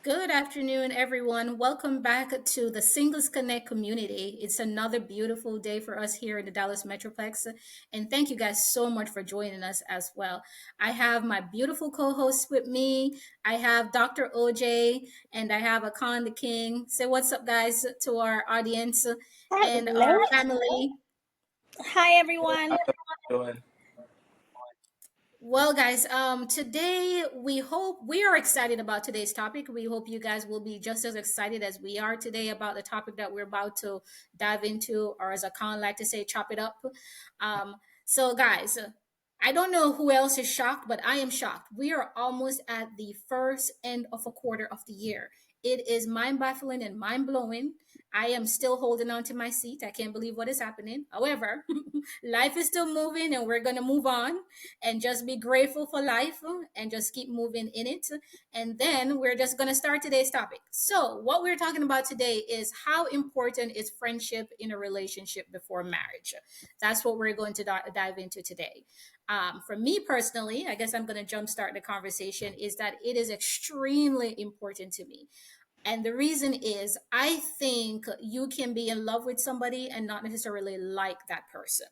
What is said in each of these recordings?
Good afternoon, everyone. Welcome back to the Singles Connect community. It's another beautiful day for us here in the Dallas Metroplex. And thank you guys so much for joining us as well. I have my beautiful co hosts with me. I have Dr. OJ and I have Akan the King. Say what's up, guys, to our audience and Hello. our family. Hi, everyone. Doing? Well, guys, today we hope we are excited about today's topic. We hope you guys will be just as excited as we are today about the topic that we're about to dive into, or as Akan like to say, chop it up. Guys, I don't know who else is shocked, but I am shocked. We are almost at the first end of a quarter of the year. It is mind baffling and mind blowing. I am still holding on to my seat. I can't believe what is happening. However, life is still moving and we're going to move on and just be grateful for life and just keep moving in it. And then we're just going to start today's topic. So, what we're talking about today is how important is friendship in a relationship before marriage. That's what we're going to dive into today. For me personally, I guess I'm going to jumpstart the conversation, is that it is extremely important to me. And the reason is, I think you can be in love with somebody and not necessarily like that person.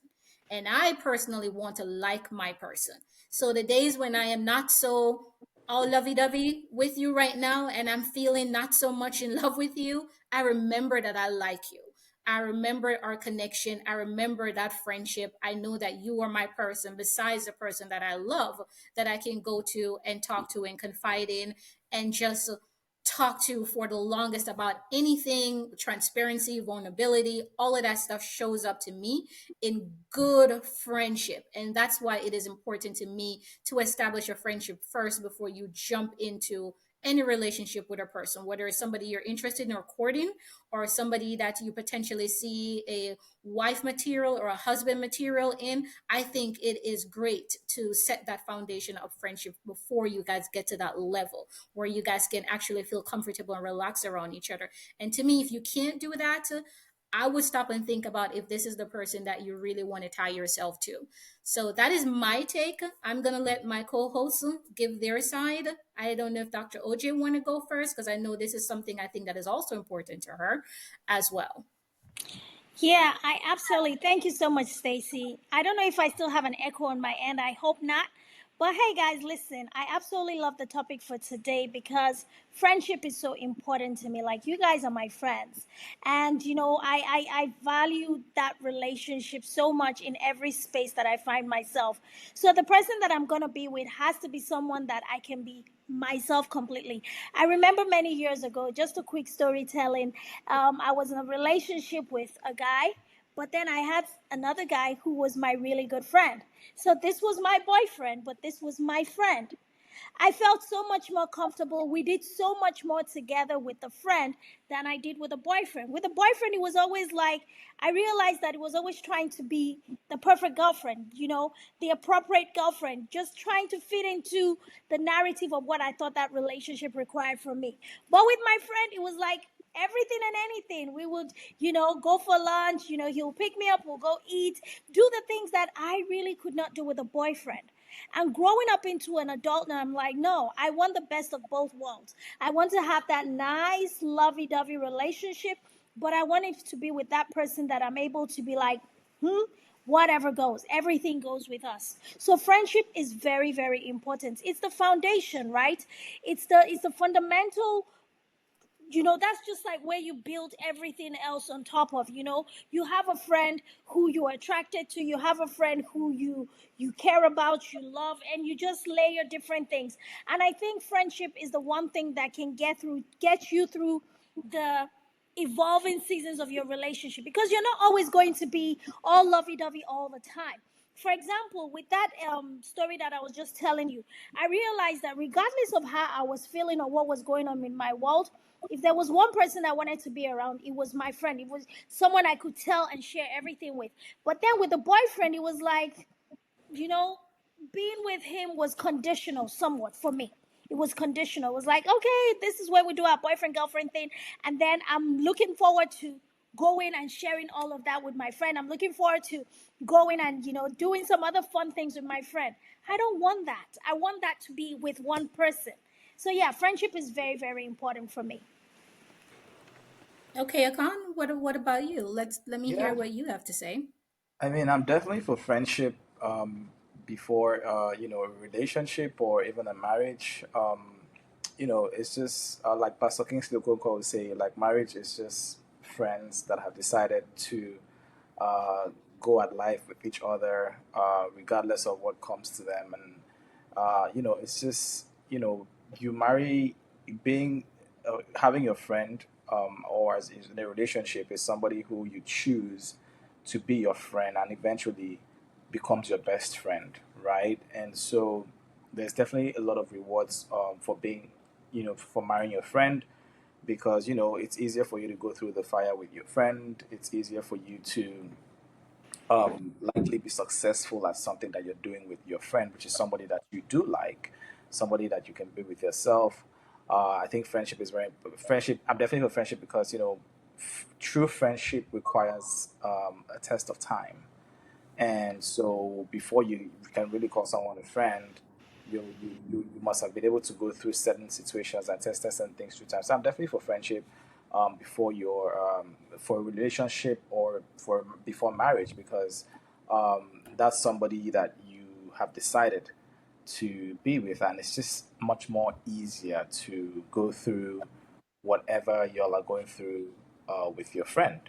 And I personally want to like my person. So the days when I am not so all lovey dovey with you right now and I'm feeling not so much in love with you, I remember that I like you. I remember our connection. I remember that friendship. I know that you are my person, besides the person that I love, that I can go to and talk to and confide in and just talk to for the longest about anything, transparency, vulnerability, all of that stuff shows up to me in good friendship. And that's why it is important to me to establish a friendship first before you jump into any relationship with a person, whether it's somebody you're interested in or courting, or somebody that you potentially see a wife material or a husband material in. I think it is great to set that foundation of friendship before you guys get to that level where you guys can actually feel comfortable and relax around each other. And to me, if you can't do that, I would stop and think about if this is the person that you really want to tie yourself to. So that is my take. I'm gonna let my co-hosts give their side. I don't know if Dr. OJ want to go first because I know this is something I think that is also important to her as well. Yeah, I absolutely. Thank you so much, Stacy. I don't know if I still have an echo on my end. I hope not. But hey, guys, listen, I absolutely love the topic for today because friendship is so important to me. Like, you guys are my friends. And, I value that relationship so much in every space that I find myself. So, the person that I'm going to be with has to be someone that I can be myself completely. I remember many years ago, just a quick storytelling. I was in a relationship with a guy, but then I had another guy who was my really good friend. So this was my boyfriend, but this was my friend. I felt so much more comfortable. We did so much more together with a friend than I did with a boyfriend. With a boyfriend, it was always like, I realized that it was always trying to be the perfect girlfriend, the appropriate girlfriend, just trying to fit into the narrative of what I thought that relationship required from me. But with my friend, it was like, everything and anything. We would, go for lunch, he'll pick me up, we'll go eat, do the things that I really could not do with a boyfriend. And growing up into an adult now, I'm like, no, I want the best of both worlds. I want to have that nice, lovey dovey relationship, but I want it to be with that person that I'm able to be like, whatever goes, everything goes with us. So friendship is very, very important. It's the foundation, right? It's the fundamental. That's just like where you build everything else on top of. You have a friend who you're attracted to, you have a friend who you care about, you love, and you just layer different things. And I think friendship is the one thing that can get you through the evolving seasons of your relationship, because you're not always going to be all lovey-dovey all the time. For example, with that story that I was just telling you, I realized that regardless of how I was feeling or what was going on in my world, if there was one person I wanted to be around, it was my friend. It was someone I could tell and share everything with. But then with the boyfriend, it was like, you know, being with him was conditional somewhat for me. It was conditional. It was like, okay, this is where we do our boyfriend girlfriend thing. And then I'm looking forward to going and sharing all of that with my friend. I'm looking forward to going and, doing some other fun things with my friend. I don't want that. I want that to be with one person. So yeah, friendship is very, very important for me. Okay, Akan, what about you? Let me hear Yeah, what you have to say. I mean, I'm definitely for friendship before a relationship or even a marriage. It's just like Pastor Kingsley Okonkwo would say, like marriage is just friends that have decided to uh, go at life with each other, regardless of what comes to them, and it's just you marry being having your friend or as in a relationship is somebody who you choose to be your friend and eventually becomes your best friend, right? And so there's definitely a lot of rewards for being, for marrying your friend because, it's easier for you to go through the fire with your friend. It's easier for you to likely be successful at something that you're doing with your friend, which is somebody that you do like, somebody that you can be with yourself. I think friendship is very friendship. I'm definitely for friendship because true friendship requires a test of time. And so before you can really call someone a friend, you must have been able to go through certain situations and test certain things through time. So I'm definitely for friendship before your for a relationship or for before marriage because that's somebody that you have decided to be with, and it's just much more easier to go through whatever y'all are going through with your friend.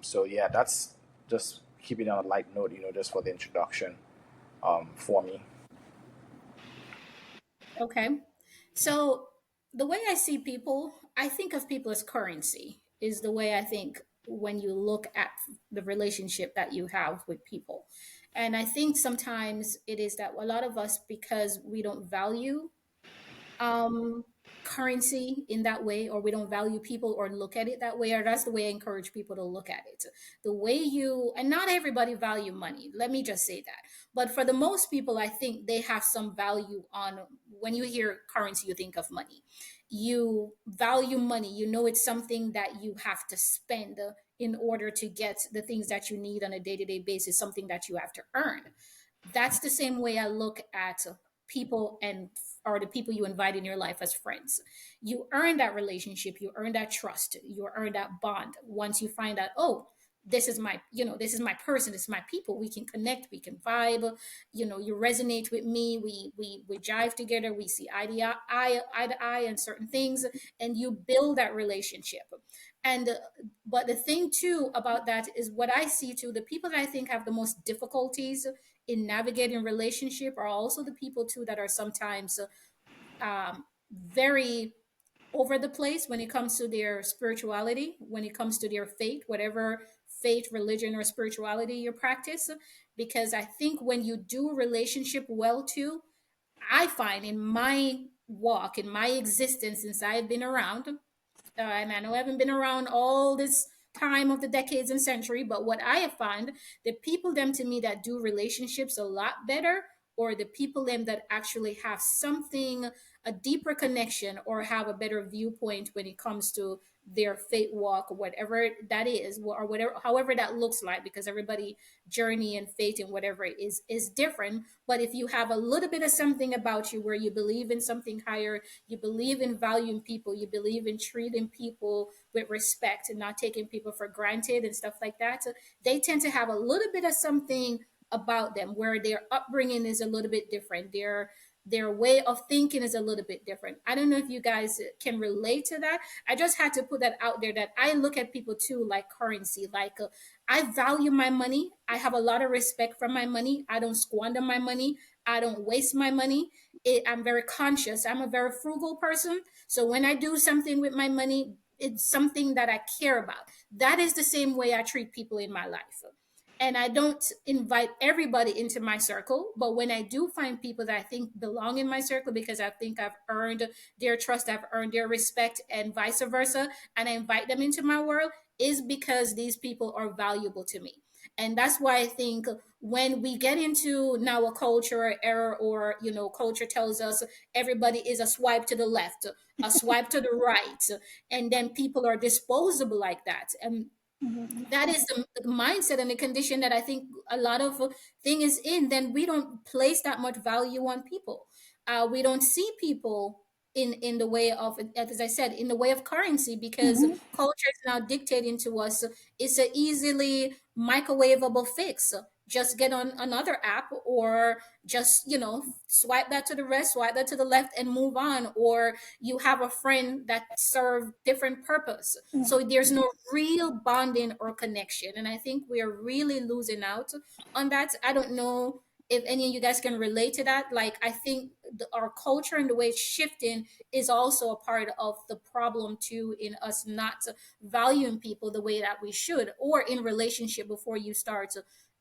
So yeah, that's just keeping it on a light note. Just for the introduction for me. Okay. So the way I see people, I think of people as currency, is the way I think when you look at the relationship that you have with people. And I think sometimes it is that a lot of us, because we don't value um currency in that way, or we don't value people or look at it that way, or that's the way I encourage people to look at it. The way you, and not everybody value money, let me just say that, but for the most people I think they have some value on. When you hear currency, you think of money. You value money, you know it's something that you have to spend in order to get the things that you need on a day-to-day basis, something that you have to earn. That's the same way I look at people, and or the people you invite in your life as friends. You earn that relationship, you earn that trust, you earn that bond once you find out, oh, this is my, this is my person, this is my people. We can connect, we can vibe. You resonate with me. We jive together. We see eye to eye on certain things, and you build that relationship. And but the thing too about that is what I see too. The people that I think have the most difficulties in navigating relationship are also the people too that are sometimes very over the place when it comes to their spirituality, when it comes to their faith, whatever faith, religion, or spirituality you practice. Because I think when you do relationship well too, I find in my walk, in my existence since I've been around, and I know I haven't been around all this time of the decades and century, but what I have found, the people them to me that do relationships a lot better, or the people them that actually have something, a deeper connection, or have a better viewpoint when it comes to their faith walk, whatever that is, or whatever, however that looks like, because everybody journey and faith and whatever is different. But if you have a little bit of something about you where you believe in something higher, you believe in valuing people, you believe in treating people with respect and not taking people for granted and stuff like that, they tend to have a little bit of something about them where their upbringing is a little bit different, their way of thinking is a little bit different. I don't know if you guys can relate to that. I just had to put that out there, that I look at people too like currency. Like I value my money. I have a lot of respect for my money. I don't squander my money. I don't waste my money. I'm very conscious. I'm a very frugal person. So when I do something with my money, it's something that I care about. That is the same way I treat people in my life. And I don't invite everybody into my circle, but when I do find people that I think belong in my circle because I think I've earned their trust, I've earned their respect, and vice versa, and I invite them into my world, is because these people are valuable to me. And that's why I think when we get into now a culture error, or culture tells us everybody is a swipe to the left, a swipe to the right, and then people are disposable like that. And Mhm. that is the mindset and the condition that I think a lot of thing is in, then we don't place that much value on people. we don't see people in the way of, as I said, in the way of currency, because Hmm. culture is now dictating to us. It's a easily microwavable fix. Just get on another app, or just, swipe that to the right, swipe that to the left, and move on. Or you have a friend that serve different purpose, so there's no real bonding or connection. And I think we are really losing out on that. I don't know if any of you guys can relate to that. Like, I think our culture and the way it's shifting is also a part of the problem too, in us not valuing people the way that we should, or in relationship, before you start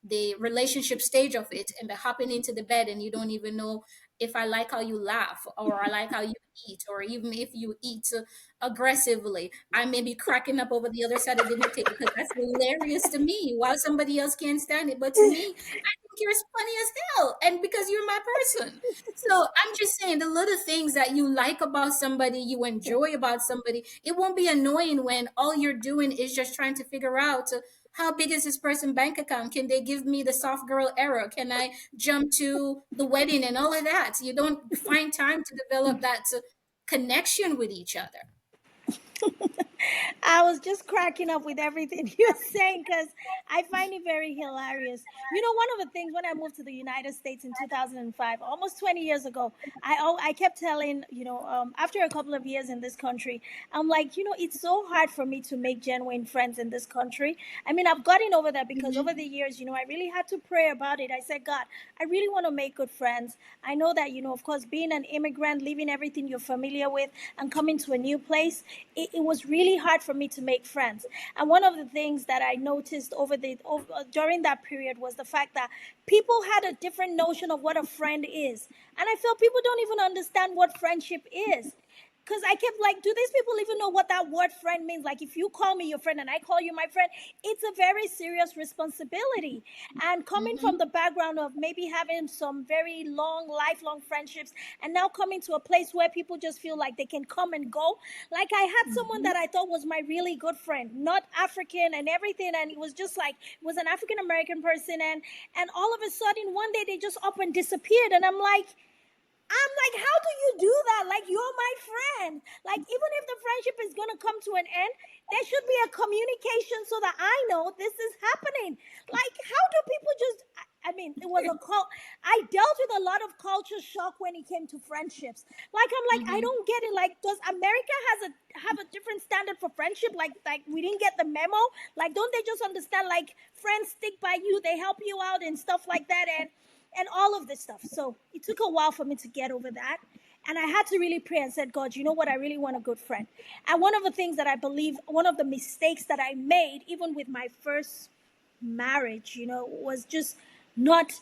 the relationship stage of it, and the hopping into the bed, and you don't even know if I like how you laugh, or I like how you eat, or even if you eat aggressively, I may be cracking up over the other side of the table because that's hilarious to me, while somebody else can't stand it. But to me, you're as funny as hell, and because you're my person. So I'm just saying, the little things that you like about somebody, you enjoy about somebody, it won't be annoying when all you're doing is just trying to figure out how big is this person bank account, can they give me the soft girl era, can I jump to the wedding, and all of that. You don't find time to develop that connection with each other. I was just cracking up with everything you're saying because I find it very hilarious. You know, one of the things when I moved to the United States in 2005, almost 20 years ago, I kept telling, after a couple of years in this country, I'm like, it's so hard for me to make genuine friends in this country. I mean, I've gotten over that because over the years, I really had to pray about it. I said, God, I really want to make good friends. I know that, of course, being an immigrant, leaving everything you're familiar with and coming to a new place, it was really hard for me to make friends. And one of the things that I noticed during that period was the fact that people had a different notion of what a friend is. And I felt people don't even understand what friendship is. Because I kept like, do these people even know what that word friend means? Like, if you call me your friend and I call you my friend, it's a very serious responsibility. And coming from Hmm. the background of maybe having some very long, lifelong friendships, and now coming to a place where people just feel like they can come and go. Like, I had someone that I thought was my really good friend, not African and everything. And it was just like, it was an African American person. And all of a sudden, one day they just up and disappeared. And I'm like, how do you do that? Like, you're my friend. Like, even if the friendship is going to come to an end, there should be a communication so that I know this is happening. Like, how do people just, I mean, it was a call. I dealt with a lot of culture shock when it came to friendships. Like, I'm like, I Hmm. don't get it. Like, does America have a different standard for friendship? Like we didn't get the memo. Like, don't they just understand, like, friends stick by you, they help you out and stuff like that? And all of this stuff. So it took a while for me to get over that. And I had to really pray and said, God, you know what? I really want a good friend. And one of the things that I believe, one of the mistakes that I made, even with my first marriage, was just not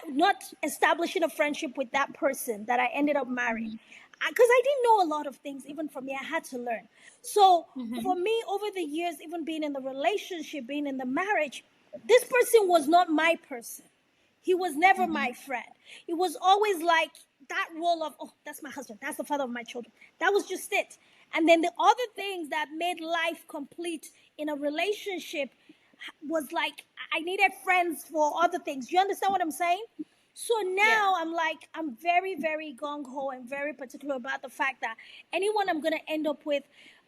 not establishing a friendship with that person that I ended up marrying. Because I didn't know a lot of things, even from me, I had to learn. So for Hmm. me, over the years, even being in the relationship, being in the marriage, this person was not my person. He was never my Hmm. friend. It was always like that role of, oh, that's my husband, that's the father of my children. That was just it. And then the other things that made life complete in a relationship was like, I needed friends for other things. You understand what I'm saying? So Yeah. now I'm like, I'm very, very gung ho and very particular about the fact that anyone I'm going to end up with,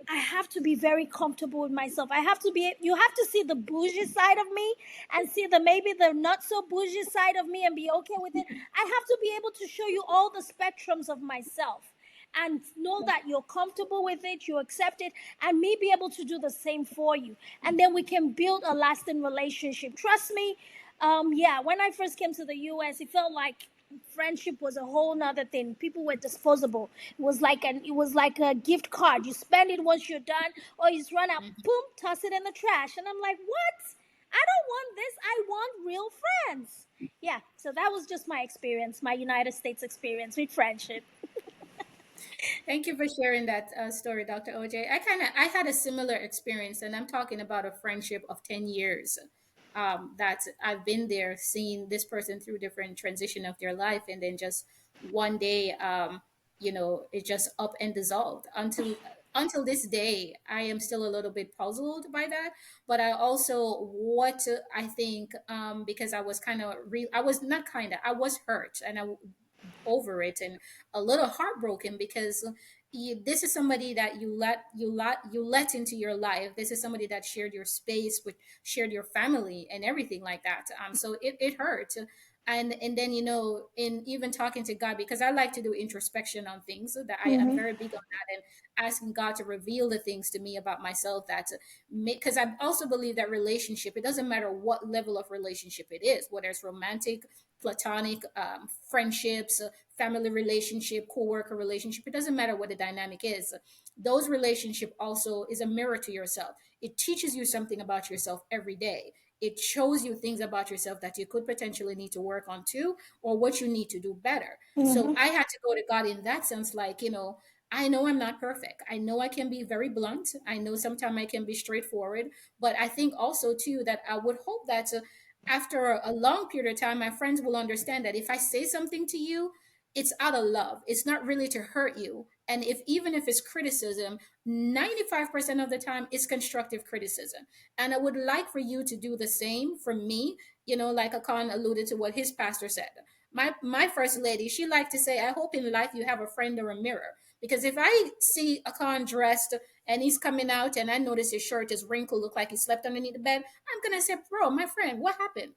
I have to be very comfortable with myself. You have to see the bougie side of me and see maybe the not so bougie side of me and be okay with it. I have to be able to show you all the spectrums of myself and know that you're comfortable with it, you accept it, and me be able to do the same for you. And then we can build a lasting relationship. Trust me, yeah, when I first came to the US, it felt like friendship was a whole nother thing. People were disposable. It was like a gift card. You spend it once you're done, or you just run out, boom, toss it in the trash. And I'm like, what? I don't want this. I want real friends. Yeah, so that was just my experience, my United States experience with friendship. Thank you for sharing that story, Dr. OJ. I had a similar experience, and I'm talking about a friendship of 10 years. That I've been there, seeing this person through different transition of their life, and then just one day, it just up and dissolved. Until this day, I am still a little bit puzzled by that. But I also, I think, because I was kind of I was not kind of, I was hurt, and over it and a little heartbroken because this is somebody that you let into your life. This is somebody that shared your space, with shared your family and everything like that. So it hurt. And then in even talking to God, because I like to do introspection on things, so that I am Mm-hmm. very big on that, and asking God to reveal the things to me about myself that, because I also believe that relationship, it doesn't matter what level of relationship it is, whether it's romantic, platonic, friendships, family relationship, co-worker relationship, it doesn't matter what the dynamic is. Those relationship also is a mirror to yourself. It teaches you something about yourself every day. It shows you things about yourself that you could potentially need to work on too, or what you need to do better. So Mm-hmm. I had to go to God in that sense, like, I know I'm not perfect. I know I can be very blunt. I know sometimes I can be straightforward, but I think also too that I would hope that, after a long period of time, my friends will understand that if I say something to you, it's out of love. It's not really to hurt you. And if even if it's criticism, 95% of the time it's constructive criticism. And I would like for you to do the same for me. Like Akan alluded to what his pastor said. My first lady, she liked to say, I hope in life you have a friend or a mirror. Because if I see Akan dressed and he's coming out and I notice his shirt is wrinkled, look like he slept underneath the bed, I'm gonna say, bro, my friend, what happened?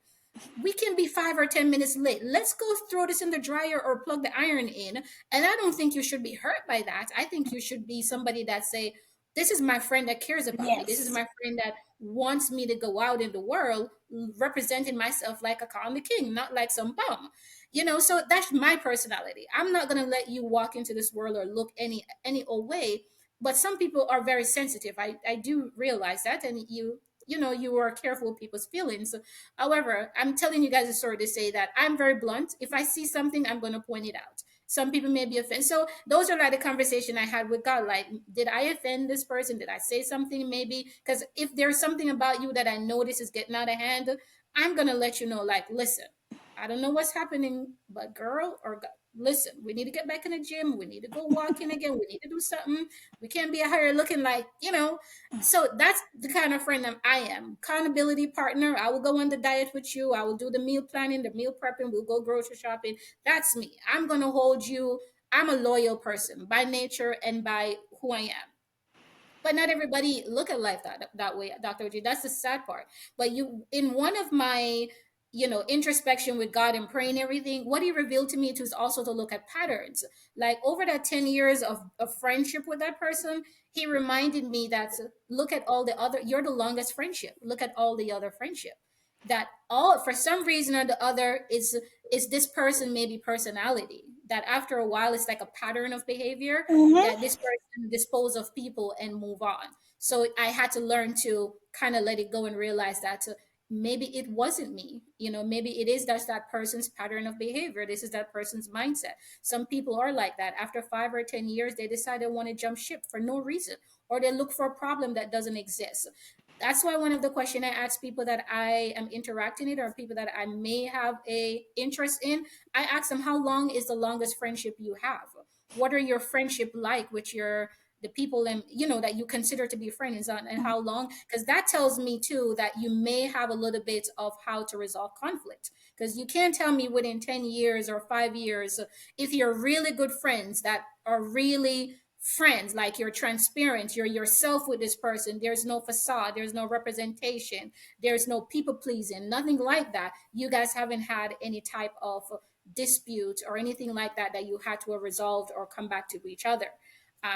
We can be 5 or 10 minutes late. Let's go throw this in the dryer or plug the iron in. And I don't think you should be hurt by that. I think you should be somebody that say, this is my friend that cares about me. This is Yes. my friend that wants me to go out in the world representing myself like a Khan the King, not like some bum. So that's my personality. I'm not gonna let you walk into this world or look any old way. But some people are very sensitive. I do realize that, and you are careful with people's feelings. However, I'm telling you guys a story to say that I'm very blunt. If I see something, I'm going to point it out. Some people may be offended. So those are like the conversation I had with God. Like, did I offend this person? Did I say something maybe? Because if there's something about you that I notice is getting out of hand, I'm going to let you know, like, listen, I don't know what's happening, but girl or God, listen, we need to get back in the gym. We need to go walking again. We need to do something. We can't be out here looking like, so that's the kind of friend that I am. Accountability partner. I will go on the diet with you. I will do the meal planning, the meal prepping. We'll go grocery shopping. That's me. I'm going to hold you. I'm a loyal person by nature and by who I am. But not everybody look at life that way, Dr. G. That's the sad part. But in one of my, introspection with God and praying everything, what he revealed to me to is also to look at patterns. Like over that 10 years of friendship with that person, he reminded me that, look at all the other, you're the longest friendship. Look at all the other friendship. That all for some reason or the other is this person maybe personality. That after a while it's like a pattern of behavior that Mm-hmm. this person dispose of people and move on. So I had to learn to kind of let it go and realize that, maybe it wasn't me. Maybe it is just that person's pattern of behavior. This is that person's mindset. Some people are like that. After 5 or 10 years, they decide they want to jump ship for no reason, or they look for a problem that doesn't exist. That's why one of the question I ask people that I am interacting with, or people that I may have a interest in, I ask them, how long is the longest friendship you have? What are your friendship like with the people and that you consider to be friends, and how long? Because that tells me too that you may have a little bit of how to resolve conflict. Because you can't tell me within 10 years or 5 years, if you're really good friends that are really friends, like you're transparent, you're yourself with this person, there's no facade, there's no representation, there's no people pleasing, nothing like that. You guys haven't had any type of dispute or anything like that that you had to have resolved or come back to each other.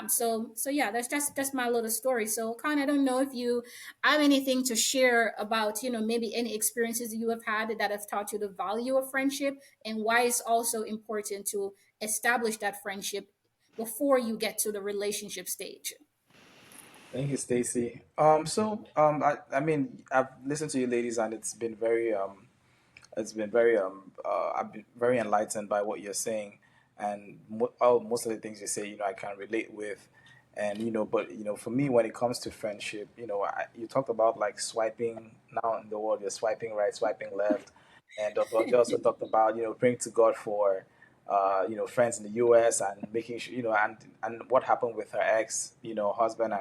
So yeah, that's just my little story. So Khan, I don't know if you have anything to share about, maybe any experiences you have had that have taught you the value of friendship, and why it's also important to establish that friendship before you get to the relationship stage. Thank you, Stacy. I mean, I've listened to you ladies, and it's been very, I've been very enlightened by what you're saying, and most of the things you say, I can relate with, and but for me, when it comes to friendship, you talked about like swiping. Now in the world, you're swiping right, swiping left, and you also talked about praying to God for friends in the U.S. and making sure and what happened with her ex husband,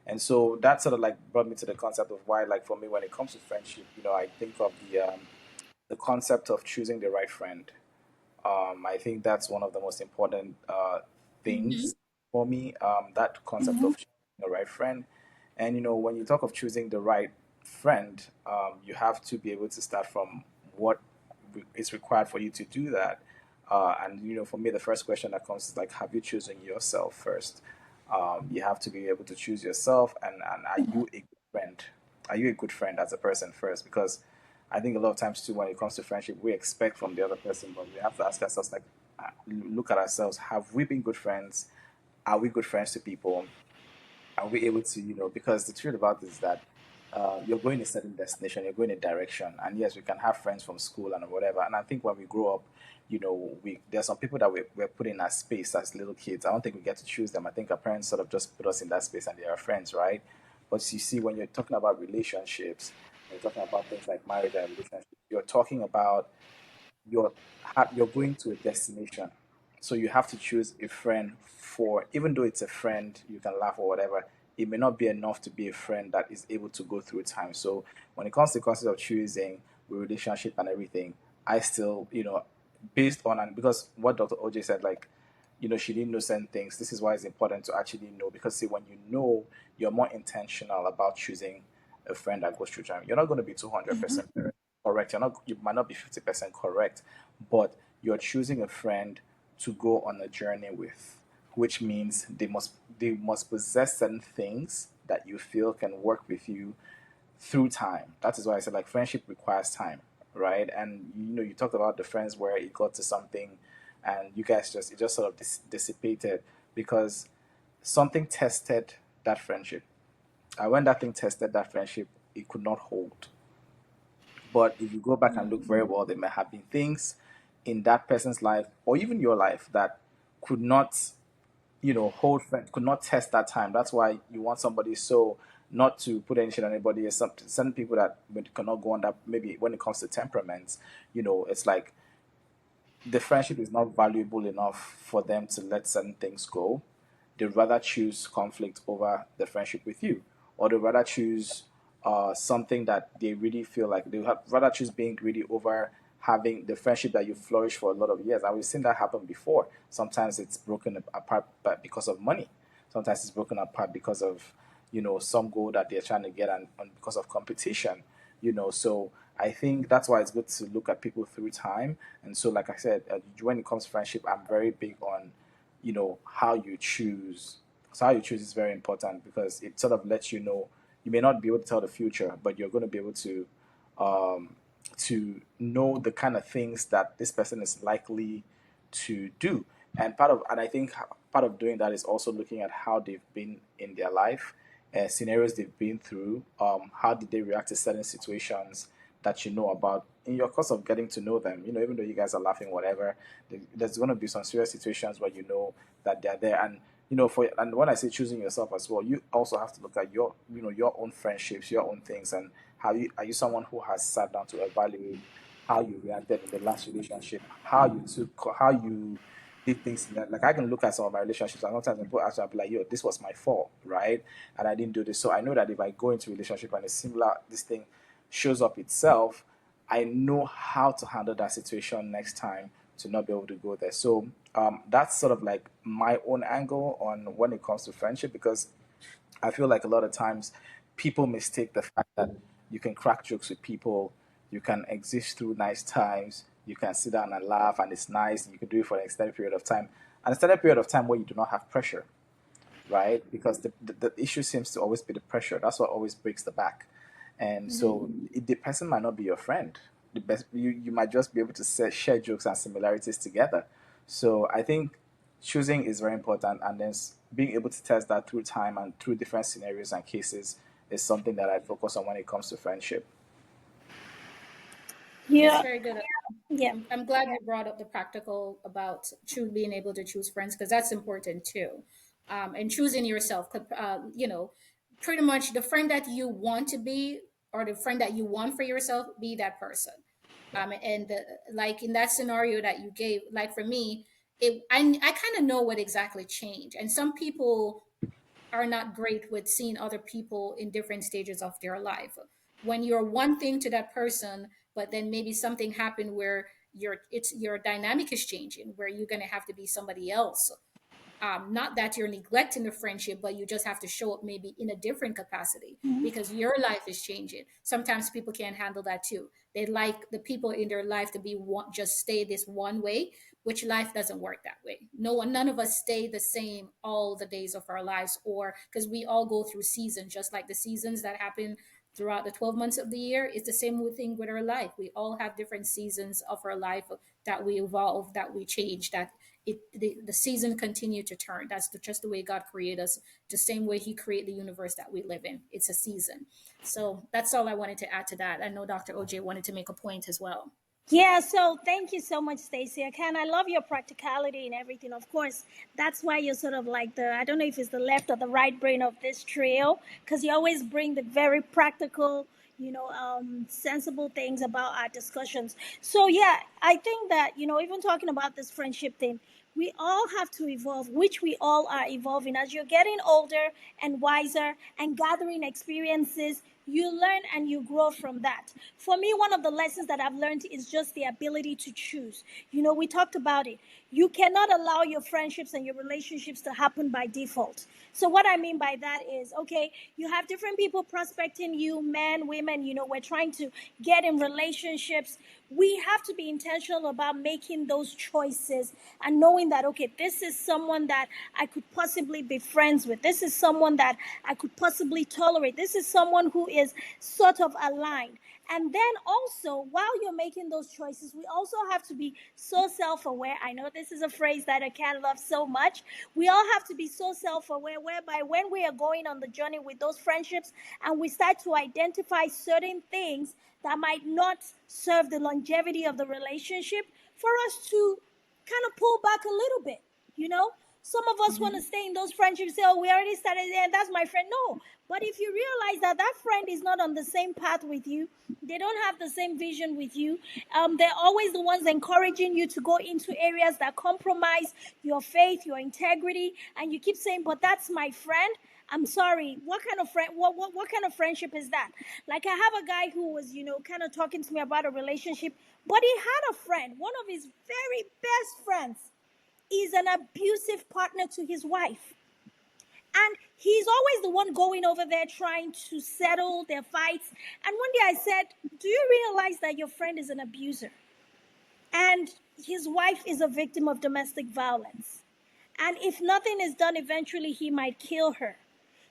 and so that sort of like brought me to the concept of why, like, for me, when it comes to friendship, I think of the concept of choosing the right friend. I think that's one of the most important Mm-hmm. things for me. That concept Mhm. of choosing the right friend, and when you talk of choosing the right friend, you have to be able to start from what is required for you to do that. And for me, the first question that comes is like, have you chosen yourself first? You have to be able to choose yourself, and are you a good friend? Are you a good friend as a person first? Because I think a lot of times too, when it comes to friendship, we expect from the other person, but we have to ask ourselves, like, look at ourselves. Have we been good friends? Are we good friends to people? Are we able to, because the truth about it is that you're going a certain destination, you're going a direction, and yes, we can have friends from school and whatever. And I think when we grow up, we there's some people that we're put in that space as little kids. I don't think we get to choose them. I think our parents sort of just put us in that space, and they are friends, right? But you see, when you're talking about relationships, when you're talking about things like marriage and relationships, you're talking about you're you're going to a destination, so you have to choose a friend. For even though it's a friend you can laugh or whatever, it may not be enough to be a friend that is able to go through time. So when it comes to the concept of choosing with relationship and everything, I still, based on, and because what Dr. OJ said, like, she didn't know certain things. This is why it's important to actually know, because see, when you know, you're more intentional about choosing a friend that goes through time. You're not going to be 200% correct. You might not be 50% correct, but you're choosing a friend to go on a journey with, which means they must possess certain things that you feel can work with you through time. That is why I said, like, friendship requires time, right? And you talked about the friends where it got to something, and you guys it just sort of dissipated because something tested that friendship. And when that thing tested that friendship, it could not hold. But if you go back and look very well, there may have been things in that person's life or even your life that could not, hold friend, could not test that time. That's why you want somebody, so not to put any shit on anybody. Some people that cannot go on that. Maybe when it comes to temperaments, it's like the friendship is not valuable enough for them to let certain things go. They'd rather choose conflict over the friendship with you, or they'd rather choose something that they really feel like rather choose being greedy over having the friendship that you flourish for a lot of years. And we've seen that happen before. Sometimes it's broken apart but because of money. Sometimes it's broken apart because of some goal that they're trying to get, and because of competition. So I think that's why it's good to look at people through time. And so, like I said, when it comes to friendship, I'm very big on how you choose. So how you choose is very important because it sort of lets you know. You may not be able to tell the future, but you're going to be able um, to know the kind of things that this person is likely to do. And I think part of doing that is also looking at how they've been in their life, scenarios they've been through. How did they react to certain situations that you know about in your course of getting to know them? Even though you guys are laughing, whatever, there's going to be some serious situations where that they're there. And and when I say choosing yourself as well, you also have to look at your own friendships, your own things, and how you are you someone who has sat down to evaluate how you reacted in the last relationship, how you did things in that. Like, I can look at some of my relationships and sometimes people ask me, I'll be like, yo, this was my fault, right? And I didn't do this. So I know that if I go into a relationship and a similar this thing shows up itself, I know how to handle that situation next time to not be able to go there. So that's sort of like my own angle on when it comes to friendship, because I feel like a lot of times people mistake the fact that you can crack jokes with people, you can exist through nice times, you can sit down and laugh, and it's nice, and you can do it for an extended period of time. An extended period of time where you do not have pressure, right? Because the issue seems to always be the pressure. That's what always breaks the back. And so the person might not be your friend. You might just be able to share jokes and similarities together. So I think choosing is very important, and then being able to test that through time and through different scenarios and cases is something that I focus on when it comes to friendship. That's Yeah. very good. Yeah. I'm glad you brought up the practical about being able to choose friends, because that's important too. And choosing yourself could, pretty much the friend that you want to be, or the friend that you want for yourself, be that person. And like in that scenario that you gave, like for me, I kind of know what exactly changed. And some people are not great with seeing other people in different stages of their life. When you're one thing to that person, but then maybe something happened where your dynamic is changing, where you're going to have to be somebody else. Not that you're neglecting the friendship, but you just have to show up maybe in a different capacity because your life is changing. Sometimes people can't handle that too. They like the people in their life to be one, just stay this one way, which life doesn't work that way. No one, none of us stay the same all the days of our lives, or because we all go through seasons, just like the seasons that happen throughout the 12 months of the year. It's the same thing with our life. We all have different seasons of our life that we evolve, that we change, that the season continue to turn. That's just the way God created us, the same way he created the universe that we live in. It's a season. So that's all I wanted to add to that. I know Dr. OJ wanted to make a point as well. Yeah, so thank you so much, Stacey. Akan, I love your practicality and everything. Of course, that's why you're sort of like the, I don't know if it's the left or the right brain of this trio, because you always bring the very practical, sensible things about our discussions. So, yeah, I think that, even talking about this friendship thing, we all have to evolve, which we all are evolving. As you're getting older and wiser and gathering experiences, you learn and you grow from that. For me, one of the lessons that I've learned is just the ability to choose. We talked about it. You cannot allow your friendships and your relationships to happen by default. So what I mean by that is, okay, you have different people prospecting you, men, women, we're trying to get in relationships. We have to be intentional about making those choices and knowing that, okay, this is someone that I could possibly be friends with. This is someone that I could possibly tolerate. This is someone who is sort of aligned. And then also, while you're making those choices, we also have to be so self-aware. I know this is a phrase that I can love so much. We all have to be so self-aware, whereby when we are going on the journey with those friendships and we start to identify certain things that might not serve the longevity of the relationship, for us to kind of pull back a little bit, you know? Some of us want to stay in those friendships, say, oh, we already started there, and that's my friend. No. But if you realize that that friend is not on the same path with you, they don't have the same vision with you, they're always the ones encouraging you to go into areas that compromise your faith, your integrity, and you keep saying, but that's my friend. I'm sorry. What kind of friend? What kind of friendship is that? Like I have a guy who was, kind of talking to me about a relationship, but he had a friend, one of his very best friends, is an abusive partner to his wife. And he's always the one going over there trying to settle their fights. And one day I said, do you realize that your friend is an abuser? And his wife is a victim of domestic violence. And if nothing is done, eventually he might kill her.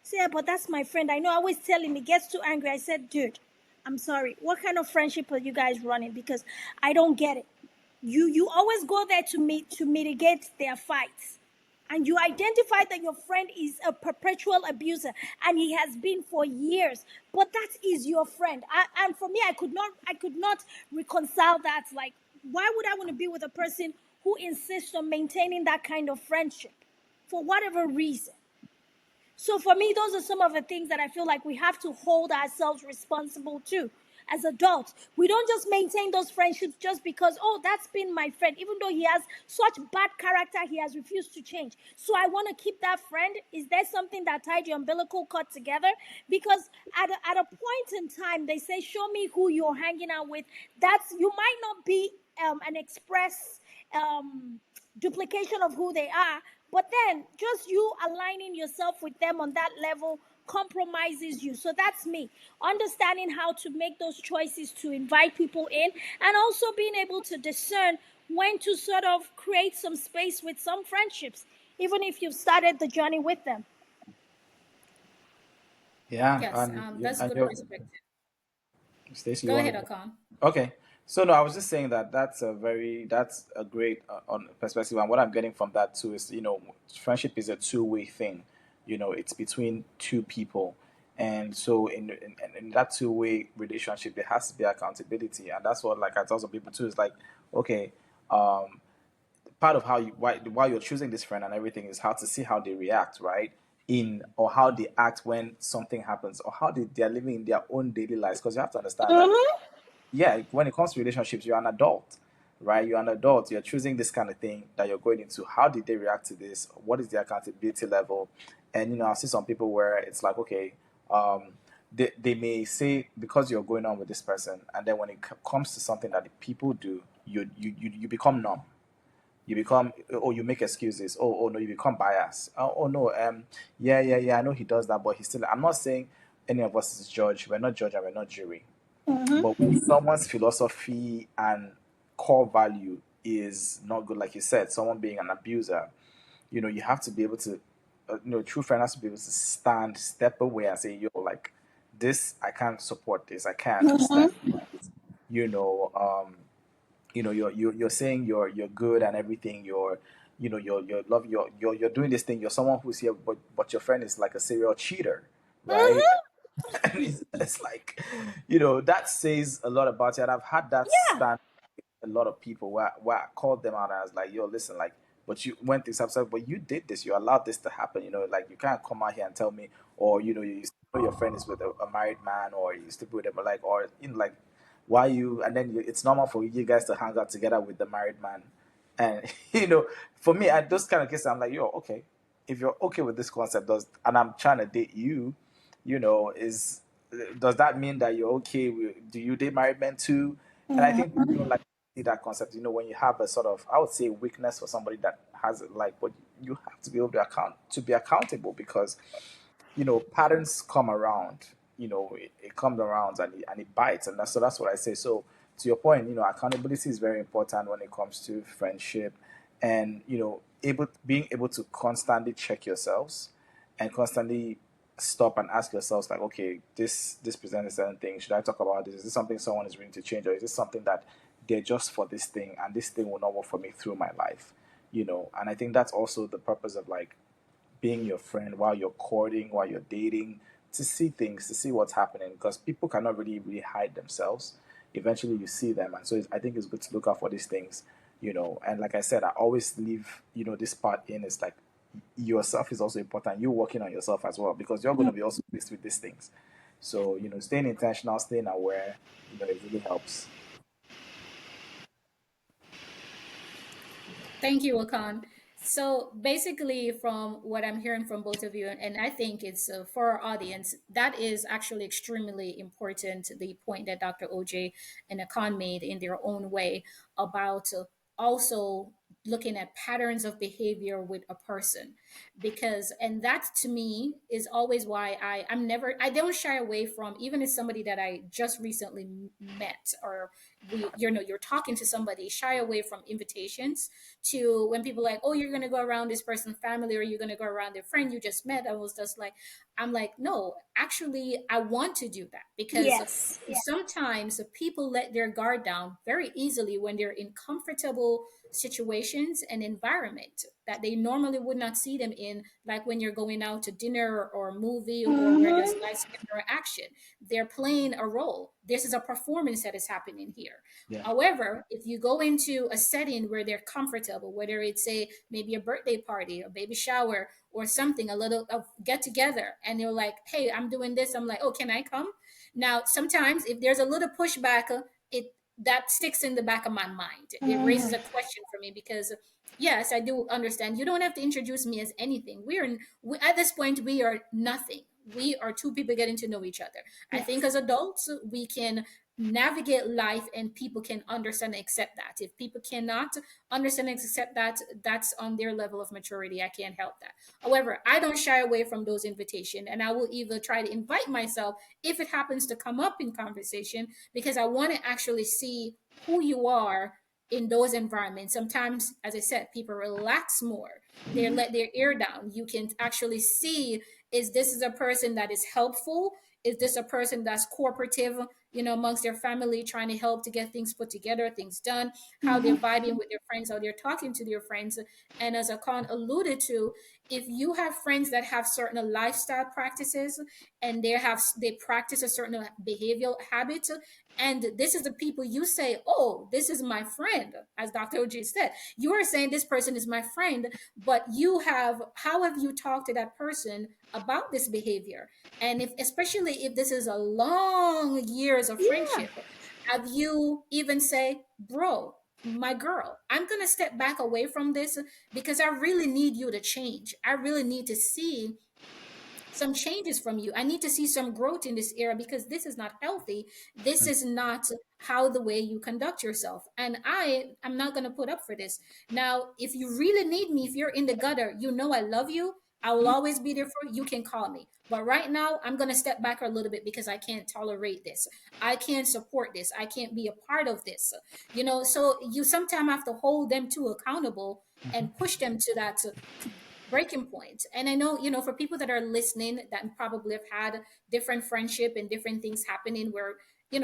Say, yeah, but that's my friend. I know. I always tell him, he gets too angry. I said, dude, I'm sorry. What kind of friendship are you guys running? Because I don't get it. You always go there to mitigate their fights, and you identify that your friend is a perpetual abuser and he has been for years, but that is your friend. And for me, I could not reconcile that. Like, why would I want to be with a person who insists on maintaining that kind of friendship for whatever reason? So for me, those are some of the things that I feel like we have to hold ourselves responsible to as adults. We don't just maintain those friendships just because, oh, that's been my friend, even though he has such bad character, he has refused to change. So I want to keep that friend. Is there something that tied your umbilical cord together? Because at a point in time, they say, show me who you're hanging out with. You might not be an express duplication of who they are, but then just you aligning yourself with them on that level compromises you. So that's me. Understanding how to make those choices to invite people in, and also being able to discern when to sort of create some space with some friendships, even if you've started the journey with them. Yeah, Yes, that's a and good you're perspective. Stacey, you Go want ahead, to go? Akan. Okay. So no, I was just saying that that's a great on perspective, and what I'm getting from that too is friendship is a two-way thing. It's between two people, and so in that two-way relationship, there has to be accountability, and that's what like I tell some people too is like, okay, um, part of how you why you're choosing this friend and everything is how to see how they react, right? In or how they act when something happens, or how they're living in their own daily lives, because you have to understand that Mm-hmm. yeah, when it comes to relationships, you're an adult, right? You're an adult. You're choosing this kind of thing that you're going into. How did they react to this? What is their accountability level? And I see some people where it's like, okay, um, they may say because you're going on with this person, and then when it comes to something that the people do, you become numb. You become, oh, you make excuses. Oh no, you become biased. Oh no, yeah, I know he does that, but he's still. I'm not saying any of us is judge. We're not judge and we're not jury. Mm-hmm. But when someone's philosophy and core value is not good, like you said, someone being an abuser, you have to be able to, true friend has to be able to stand, step away, and say, yo, like this, I can't support this. I can't stand. Mm-hmm. You know, you're saying you're good and everything. You're love. You're doing this thing. You're someone who's here, but your friend is like a serial cheater, right? Mm-hmm. And it's like, that says a lot about you. And I've had that Yeah. stand a lot of people where I called them out and I was like, yo, listen, like, but you went this upside, but you did this, you allowed this to happen, like you can't come out here and tell me, or you still know your friend is with a married man, or you still with them, like, or like, why you, and then it's normal for you guys to hang out together with the married man. And for me, at those kind of cases, I'm like, yo, okay, if you're okay with this concept, and I'm trying to date you, is does that mean that you're okay with, do you date married men too? And I think people Mm-hmm. don't like see that concept. When you have a sort of, I would say, weakness for somebody that has it, like, but you have to be able to be accountable, because patterns come around. It comes around, and it bites, and that's what I say. So to your point, accountability is very important when it comes to friendship, and being able to constantly check yourselves and constantly stop and ask yourselves, like, okay, this presents a certain thing. Should I talk about this? Is this something someone is willing to change, or is this something that they're just for this thing, and this thing will not work for me through my life? And I think that's also the purpose of, like, being your friend while you're courting, while you're dating, to see things, to see what's happening, because people cannot really hide themselves. Eventually, you see them, and so I think it's good to look out for these things. And like I said, I always leave this part in. It's like yourself is also important. You working on yourself as well, because you're going to be also faced with these things. So staying intentional, staying aware, it really helps. Thank you, Akan. So basically, from what I'm hearing from both of you, and I think it's for our audience, that is actually extremely important. The point that Dr. OJ and Akan made in their own way about also looking at patterns of behavior with a person, because and that to me is always why I don't shy away from, even as somebody that I just recently met, or you're talking to somebody, shy away from invitations to when people like, oh, you're gonna go around this person's family, or you're gonna go around their friend you just met. I was just like, I'm like, no, actually, I want to do that, because Yes. sometimes people let their guard down very easily when they're in comfortable situations and environment that they normally would not see them in, like when you're going out to dinner or a movie, or where there's Mm-hmm. nice interaction. They're playing a role. This is a performance that is happening here. Yeah. However, if you go into a setting where they're comfortable, whether it's a maybe a birthday party, a baby shower, or something, a little get together, and you're like, hey, I'm doing this, I'm like, oh, can I come? Now, sometimes if there's a little pushback, it that sticks in the back of my mind. It raises a Mm-hmm. question for me, because yes, I do understand. You don't have to introduce me as anything. At this point, we are nothing. We are two people getting to know each other. I think Yes. as adults, we can navigate life, and people can understand and accept that. If people cannot understand and accept that, that's on their level of maturity. I can't help that. However, I don't shy away from those invitations, and I will either try to invite myself if it happens to come up in conversation, because I want to actually see who you are in those environments. Sometimes, as I said, people relax more. They let their ear down. You can actually see, is this is a person that is helpful? Is this a person that's cooperative, amongst their family, trying to help to get things put together, things done, how they're Mm-hmm. vibing with their friends, how they're talking to their friends. And as Akan alluded to, if you have friends that have certain lifestyle practices, and they practice a certain behavioral habit, and this is the people you say, oh, this is my friend, as Dr. OJ said, you are saying this person is my friend, but how have you talked to that person about this behavior? And if, especially if this is a long years of Yeah. friendship, have you even say, bro, my girl, I'm gonna step back away from this, because I really need you to change. I really need to see some changes from you. I need to see some growth in this area because this is not healthy. This is not how the way you conduct yourself. And I'm not going to put up for this. Now, if you really need me, if you're in the gutter, you know I love you. I will always be there for you. You can call me. But right now, I'm going to step back a little bit because I can't tolerate this. I can't support this. I can't be a part of this. So you sometimes have to hold them to accountable and push them to that breaking point. And I know, for people that are listening that probably have had different friendship and different things happening where,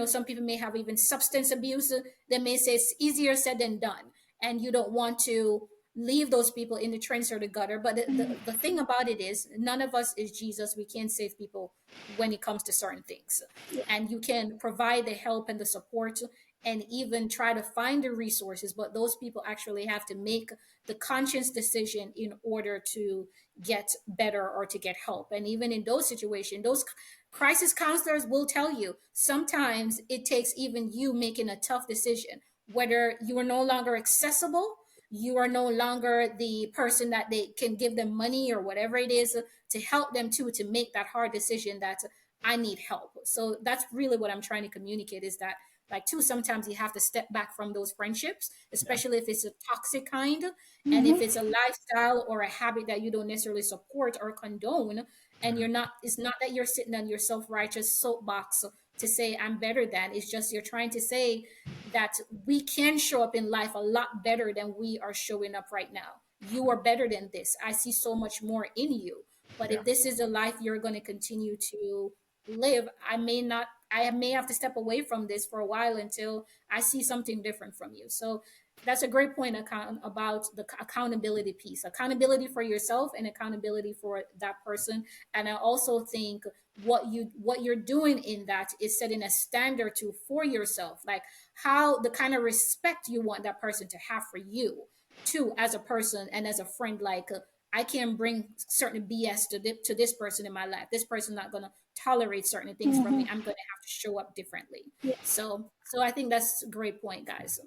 some people may have even substance abuse. They may say it's easier said than done. And you don't want to leave those people in the trench or the gutter. But the thing about it is, none of us is Jesus. We can't save people when it comes to certain things. And you can provide the help and the support and even try to find the resources, but those people actually have to make the conscious decision in order to get better or to get help. And even in those situations, those crisis counselors will tell you sometimes it takes even you making a tough decision, whether you are no longer accessible, you are no longer the person that they can give them money or whatever it is to help them to make that hard decision that I need help. So that's really what I'm trying to communicate, is that like too, sometimes you have to step back from those friendships, Yeah. especially if it's a toxic kind, and if Mm-hmm. it's a lifestyle or a habit that you don't necessarily support or condone. And it's not that you're sitting on your self-righteous soapbox to say I'm better than. It's just you're trying to say that we can show up in life a lot better than we are showing up right now. You are better than this. I see so much more in you. But Yeah. if this is the life you're going to continue to live, I may have to step away from this for a while until I see something different from you. So that's a great point, about the accountability piece, accountability for yourself and accountability for that person. And I also think what you're doing in that is setting a standard to for yourself, like how the kind of respect you want that person to have for you too, as a person and as a friend. Like I can bring certain BS to this person in my life. This person not gonna tolerate certain things from Mm-hmm. me. I'm gonna have to show up differently. Yeah. So I think that's a great point, guys.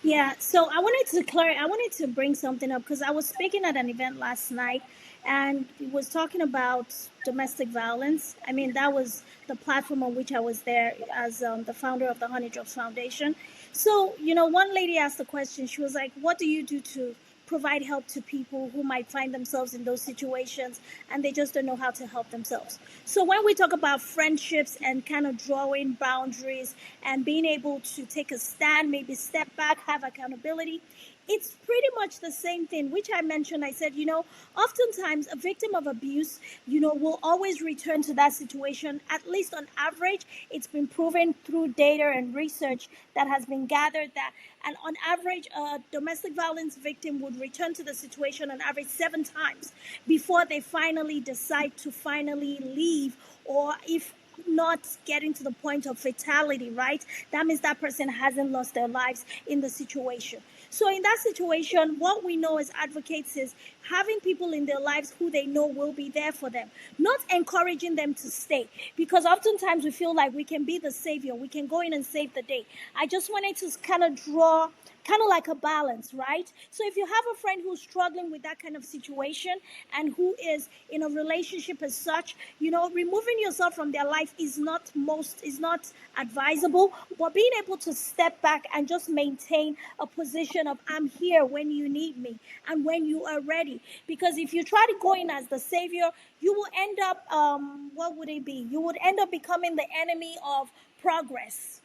Yeah, so I wanted to bring something up because I was speaking at an event last night and it was talking about domestic violence. I mean, that was the platform on which I was there as the founder of the Honey Drops Foundation. So, one lady asked the question. She was like, "What do you do to provide help to people who might find themselves in those situations and they just don't know how to help themselves?" So when we talk about friendships and kind of drawing boundaries and being able to take a stand, maybe step back, have accountability, it's pretty much the same thing, which I mentioned. I said, oftentimes a victim of abuse, will always return to that situation. At least on average, it's been proven through data and research that has been gathered that, and on average, a domestic violence victim would return to the situation on average 7 times before they finally decide to finally leave, or if not getting to the point of fatality, right? That means that person hasn't lost their lives in the situation. So, in that situation, what we know as advocates is having people in their lives who they know will be there for them, not encouraging them to stay. Because oftentimes we feel like we can be the savior, we can go in and save the day. I just wanted to kind of draw kind of like a balance, right? So if you have a friend who's struggling with that kind of situation and who is in a relationship as such, removing yourself from their life is not advisable, but being able to step back and just maintain a position of I'm here when you need me and when you are ready. Because if you try to go in as the savior, you will end up what would it be? You would end up becoming the enemy of progress,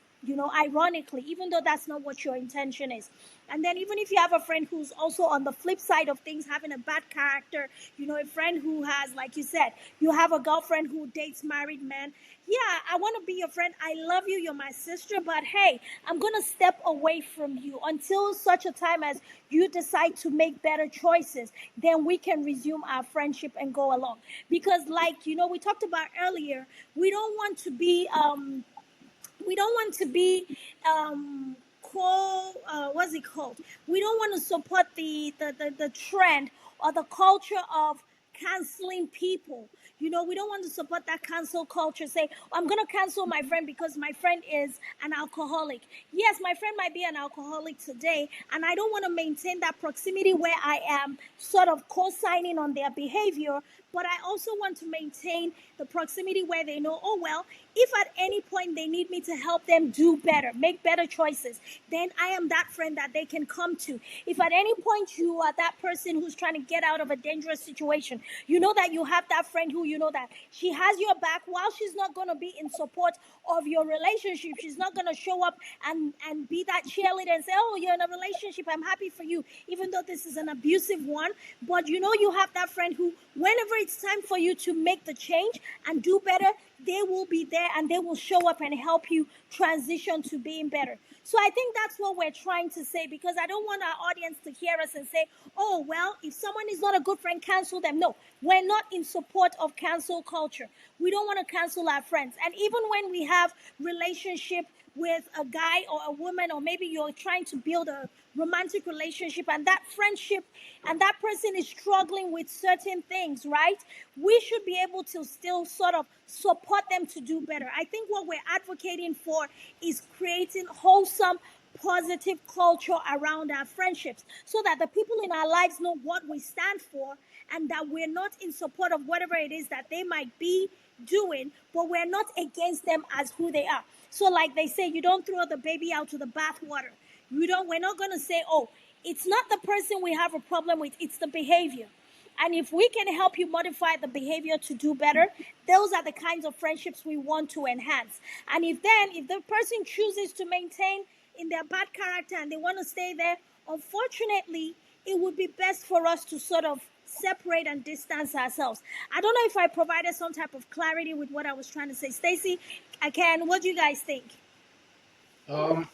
ironically, even though that's not what your intention is. And then, even if you have a friend who's also on the flip side of things, having a bad character, a friend who has, like you said, you have a girlfriend who dates married men. Yeah, I want to be your friend. I love you. You're my sister. But hey, I'm going to step away from you until such a time as you decide to make better choices. Then we can resume our friendship and go along. Because, like, we talked about earlier, we don't want to be we don't want to be what's it called, we don't want to support the trend or the culture of canceling people. We don't want to support that cancel culture. Say, "Oh, I'm going to cancel my friend because my friend is an alcoholic." Yes, my friend might be an alcoholic today, and I don't want to maintain that proximity where I am sort of co-signing on their behavior. but I also want to maintain the proximity where they know, oh, well, if at any point they need me to help them do better, make better choices, then I am that friend that they can come to. If at any point you are that person who's trying to get out of a dangerous situation, you know that you have that friend who you know that she has your back. While she's not going to be in support of your relationship, she's not going to show up and be that cheerleader and say, oh, you're in a relationship, I'm happy for you, even though this is an abusive one. But you know you have that friend who, whenever it's time for you to make the change and do better, they will be there and they will show up and help you transition to being better. So I think that's what we're trying to say, because I don't want our audience to hear us and say, oh, well, if someone is not a good friend, cancel them. No, we're not in support of cancel culture. We don't want to cancel our friends. And even when we have relationship with a guy or a woman, or maybe you're trying to build a romantic relationship and that friendship and that person is struggling with certain things, right? We should be able to still sort of support them to do better. I think what we're advocating for is creating wholesome, positive culture around our friendships so that the people in our lives know what we stand for, and that we're not in support of whatever it is that they might be doing, but we're not against them as who they are. So, like they say, you don't throw the baby out to the bathwater. We're not going to say, oh, it's not the person we have a problem with, it's the behavior. And if we can help you modify the behavior to do better, those are the kinds of friendships we want to enhance. And if the person chooses to maintain in their bad character and they want to stay there, unfortunately, it would be best for us to sort of separate and distance ourselves. I don't know if I provided some type of clarity with what I was trying to say. Stacy, I can. What do you guys think?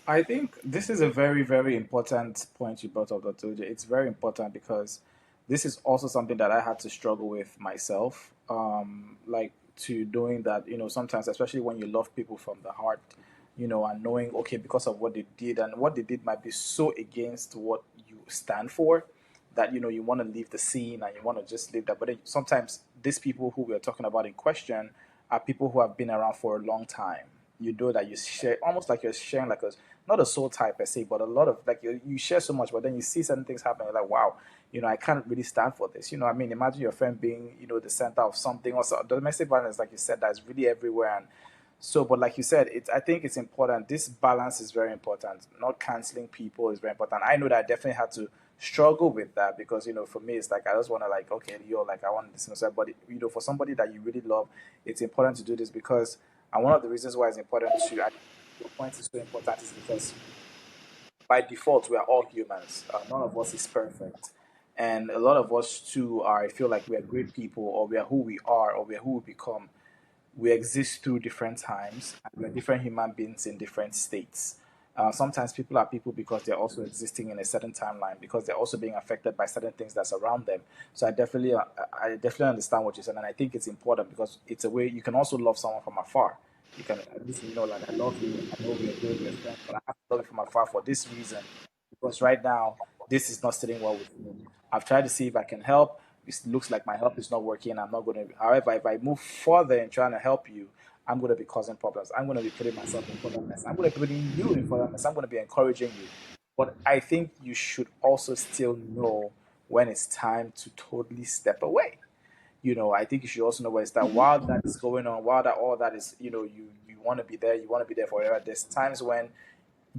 I think this is a very, very important point you brought up, Dr. Uche. It's very important because this is also something that I had to struggle with myself. Like to doing that, sometimes, especially when you love people from the heart, and knowing, okay, because of what they did, and what they did might be so against what you stand for that, you want to leave the scene and you want to just leave that. But then sometimes these people who we're talking about in question are people who have been around for a long time. You know that you share almost like you're sharing like a not a soul type per se, but a lot of like you share so much, but then you see certain things happen. You're like, wow, I can't really stand for this. I mean, imagine your friend being, the center of something. Also, domestic violence, like you said, that's really everywhere. And so, but like you said, I think it's important. This balance is very important. Not canceling people is very important. I know that I definitely had to struggle with that because for me it's like I just want to like okay, like I want this, but for somebody that you really love, it's important to do this because and one of the reasons why it's important to your point is so important is because by default we are all humans. None of us is perfect, and a lot of us too are. I feel like we are great people, or we are who we are, or we are who we become. We exist through different times, and we're different human beings in different states. Sometimes people are people because they're also existing in a certain timeline because they're also being affected by certain things that's around them. So I definitely understand what you said, and I think it's important because it's a way you can also love someone from afar. You can at least like I love you, I know we're good, we're friends, but I have to love you from afar for this reason because right now this is not sitting well with me. I've tried to see if I can help. It looks like my help is not working. I'm not going to. However, if I move further in trying to help you, I'm going to be causing problems. I'm going to be putting myself in further mess. I'm going to be putting you in further mess. I'm going to be encouraging you. But I think you should also still know when it's time to totally step away. I think you should also know where it's that while that is going on, while that all that is, you want to be there, you want to be there forever. There's times when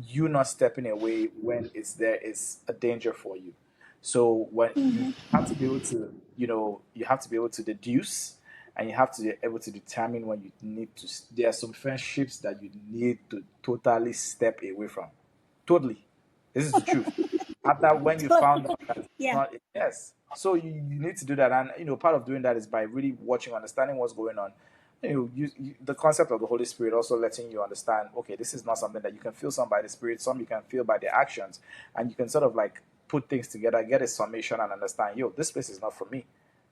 you not stepping away when it's there is a danger for you. So when you have to be able to, you have to be able to deduce and you have to be able to determine when you need to. There are some friendships that you need to totally step away from. Totally. This is the truth. After when you found out that it's Yeah. not, yes. So you need to do that. And, part of doing that is by really watching, understanding what's going on. The concept of the Holy Spirit also letting you understand, okay, this is not something that you can feel some by the Spirit, some you can feel by the actions. And you can sort of like put things together, get a summation and understand, this place is not for me.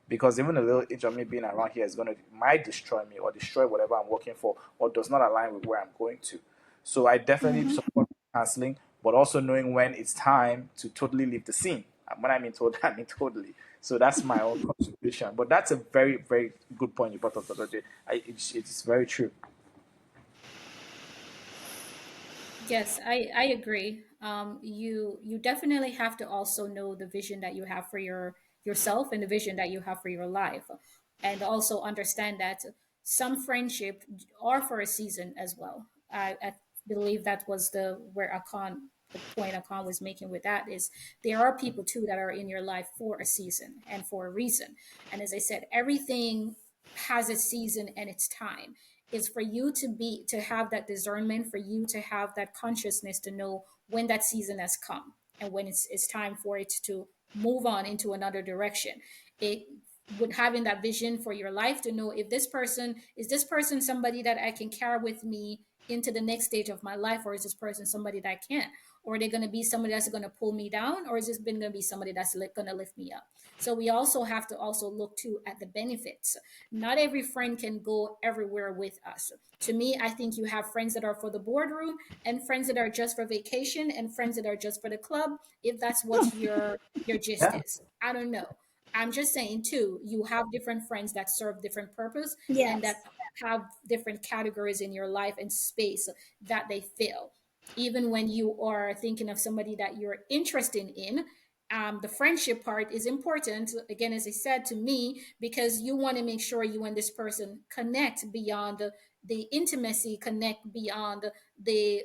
Because even a little inch of me being around here is going to might destroy me or destroy whatever I'm working for or does not align with where I'm going to. So I definitely support counseling, but also knowing when it's time to totally leave the scene. And when I mean totally, I mean totally. So that's my own contribution. But that's a very, very good point you brought up, Dr. J. It's very true. Yes, I agree. You definitely have to also know the vision that you have for yourself and the vision that you have for your life. and also understand that some friendship are for a season as well. I believe that was the point Akan was making with that is there are people too that are in your life for a season and for a reason. And as I said, everything has a season and its time. Is for you to have that discernment, for you to have that consciousness to know when that season has come and when it's time for it to move on into another direction. It with having that vision for your life to know if this person somebody that I can carry with me into the next stage of my life, or is this person somebody that I can't, or are they going to be somebody that's going to pull me down, or is this been going to be somebody that's going to lift me up? So we also have to also look too at the benefits. Not every friend can go everywhere with us. To me, I think you have friends that are for the boardroom and friends that are just for vacation and friends that are just for the club, if that's what your gist Yeah. is. I don't know. I'm just saying too, you have different friends that serve different purpose and that Yes. have different categories in your life and space that they fill. Even when you are thinking of somebody that you're interested in, the friendship part is important. Again, as I said to me, because you want to make sure you and this person connect beyond the intimacy, connect beyond the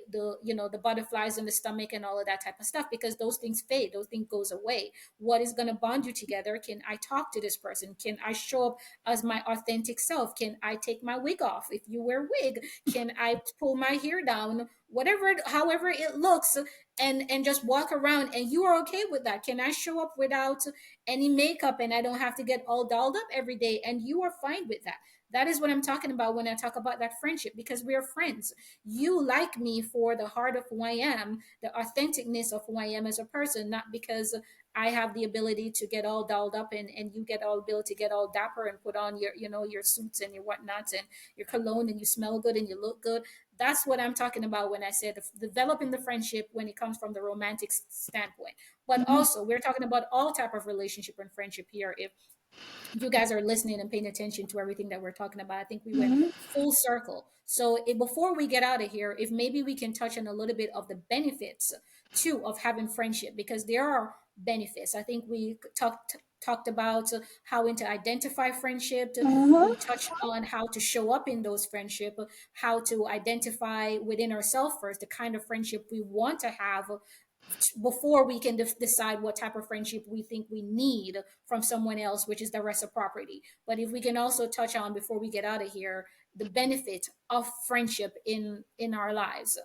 butterflies in the stomach and all of that type of stuff, because those things fade, those things goes away. What is going to bond you together? Can I talk to this person? Can I show up as my authentic self? Can I take my wig off if you wear wig? Can I pull my hair down, whatever, however it looks, and just walk around and you are okay with that? Can I show up without any makeup and I don't have to get all dolled up every day and you are fine with that? That is what I'm talking about when I talk about that friendship, because we are friends. You like me for the heart of who I am, the authenticness of who I am as a person, not because I have the ability to get all dolled up and you get all ability to get all dapper and put on your suits and your whatnots and your cologne and you smell good and you look good. That's what I'm talking about when I said developing the friendship when it comes from the romantic standpoint. But Mm-hmm. also, we're talking about all type of relationship and friendship here. If you guys are listening and paying attention to everything that we're talking about, I think we went Mm-hmm. full circle. So before we get out of here, if maybe we can touch on a little bit of the benefits too of having friendship, because there are benefits. I think we talked about how to identify friendship. Mm-hmm. We touched on how to show up in those friendship, how to identify within ourselves first the kind of friendship we want to have before we can decide what type of friendship we think we need from someone else, which is the reciprocity. But if we can also touch on before we get out of here the benefit of friendship in our lives.